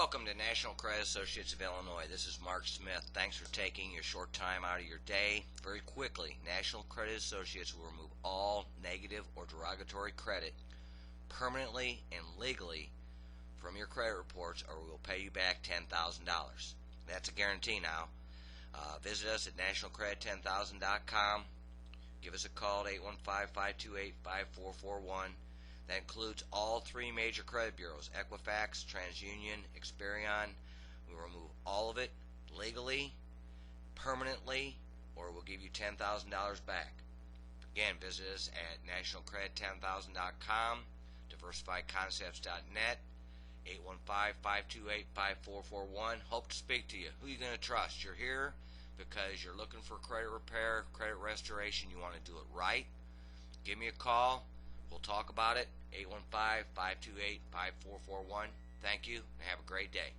Welcome to National Credit Associates of Illinois. This is Mark Smith. Thanks for taking your short time out of your day. Very quickly, National Credit Associates will remove all negative or derogatory credit permanently and legally from your credit reports, or we will pay you back $10,000. That's a guarantee now. Visit us at nationalcredit10000.com. Give us a call at 815-528-5441. That includes all three major credit bureaus, Equifax, TransUnion, Experian. We remove all of it legally, permanently, or we'll give you $10,000 back. Again, visit us at nationalcredit10000.com, diversifiedconcepts.net, 815-528-5441. Hope to speak to you. Who are you going to trust? You're here because you're looking for credit repair, credit restoration. You want to do it right. Give me a call. We'll talk about it. 815-528-5441. Thank you, and have a great day.